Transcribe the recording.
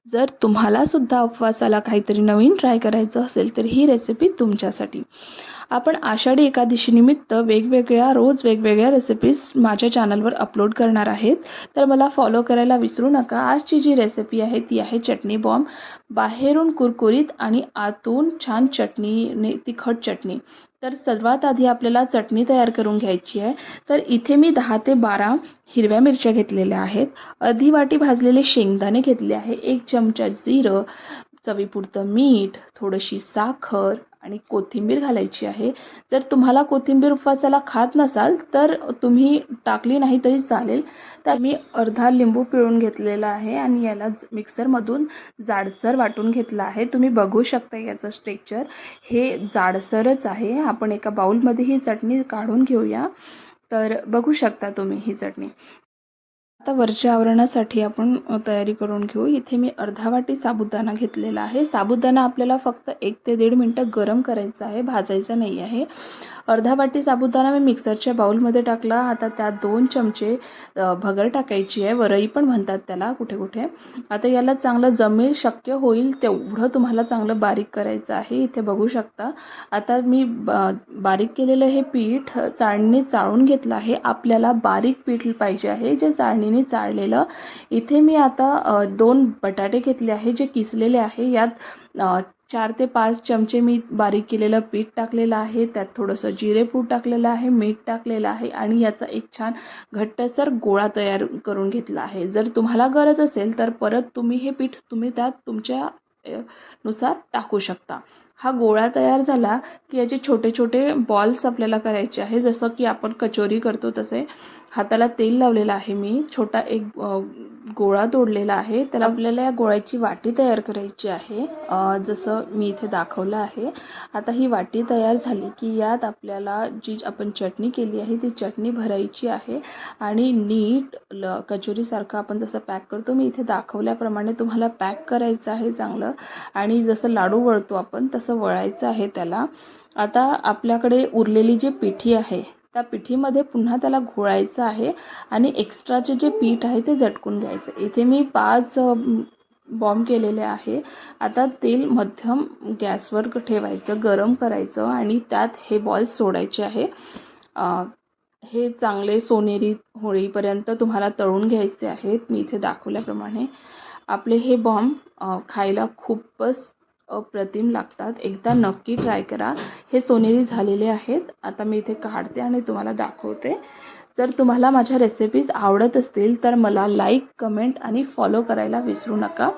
जर तुम्हाला सुद्धा उपवासाला काहीतरी नवीन ट्राय करायचं असेल तर ही रेसिपी तुमच्यासाठी. आपण आषाढी एकादशीनिमित्त रोज वेगवेगळ्या रेसिपीज माझ्या चॅनलवर अपलोड करणार आहेत. तर मला फॉलो करायला विसरू नका. आजची जी रेसिपी आहे ती आहे चटणी बॉम्ब. बाहेरून कुरकुरीत आणि आतून छान चटणीने तिखट चटणी. तर सर्वात आधी आपल्याला चटणी तयार करून घ्यायची आहे. तर इथे मी 10 ते 12 हिरव्या मिरच्या घेतलेल्या आहेत. अर्धी वाटी भाजलेले शेंगदाणे घेतले आहे. 1 चमचा जिरं, चवीपुरतं मीठ, थोडीशी साखर आणि कोथिंबीर घालायची आहे. जर तुम्हाला कोथिंबीर उपवासाला खात नसाल तर तुम्ही टाकली नाही तरी चालेल. तर मी अर्धा लिंबू पिळून घेतलेला आहे आणि याला मिक्सरमधून जाडसर वाटून घेतला आहे. तुम्ही बघू शकता याचं स्ट्रक्चर हे जाडसरच आहे. आपण एका बाउलमध्ये ही चटणी काढून घेऊया. तर बघू शकता तुम्ही ही चटणी. आता वरच्या आवरणासाठी आपण तयारी करून घेऊ. इथे मी अर्धा वाटी साबुदाणा घेतलेला आहे. साबुदाणा आपल्याला फक्त 1 ते 1.5 मिनिटं गरम करायचा आहे, भाजायचा नाही आहे. अर्धा वाटी साबुदाणा मी मिक्सरच्या बाउलमध्ये टाकला. आता त्यात 2 चमचे भगर टाकायची आहे. वरई पण म्हणतात त्याला कुठे कुठे. आता याला चांगलं जमेल, शक्य होईल तेवढं तुम्हाला चांगलं बारीक करायचं आहे. इथे बघू शकता. आता मी बारीक केलेलं हे पीठ चाळणीने चाळून घेतलं आहे. आपल्याला बारीक पीठ पाहिजे आहे जे चाळणीने चाळलेलं. इथे मी आता 2 बटाटे घेतले आहे जे किसलेले आहे. यात 4 ते 5 चमचे मी बारीक केलेलं पीठ टाकलेलं आहे. त्यात थोडंसं जिरेपूड टाकलेलं आहे, मीठ टाकलेलं आहे आणि याचा एक छान घट्टसर गोळा तयार करून घेतला आहे. जर तुम्हाला गरज असेल तर परत तुम्ही हे पीठ त्यात तुमच्या नुसार टाकू शकता. हा गोळा तयार झाला की याचे छोटे छोटे बॉल्स आपल्याला करायचे आहे. जसं की आपण कचोरी करतो तसे. हाताला तेल लावलेलं आहे मी. छोटा एक गोळा तोडलेला आहे. त्याला आपल्याला या गोळ्याची वाटी तयार करायची आहे, जसं मी इथे दाखवलं आहे. आता ही वाटी तयार झाली की यात आपल्याला जी आपण चटणी केली आहे ती चटणी भरायची आहे आणि नीट कचोरीसारखं आपण जसं पॅक करतो, मी इथे दाखवल्याप्रमाणे तुम्हाला पॅक करायचं आहे चांगलं. आणि जसं लाडू वळतो आपण तसं वळायचं आहे त्याला. आता आपल्याकडे उरलेली जी पिठी आहे त्या पिठीमध्ये पुन्हा त्याला घोळायचं आहे आणि एक्स्ट्राचे जे पीठ आहे ते झटकून घ्यायचं. इथे मी 5 बॉम्ब केलेले आहे. आता तेल मध्यम गॅसवर ठेवायचं, गरम करायचं आणि त्यात हे बॉल्स सोडायचे आहे. हे चांगले सोनेरी होईपर्यंत तुम्हाला तळून घ्यायचे आहेत. मी इथे दाखवल्याप्रमाणे. आपले हे बॉम्ब खायला खूपच अप्रतिम लागतात. एकदा नक्की ट्राय करा. हे सोनेरी झालेले आहेत. आता मी इथे काढते आणि तुम्हाला दाखवते. जर तुम्हाला माझ्या रेसिपीज आवडत असतील तर मला लाईक, कमेंट आणि फॉलो करायला विसरू नका.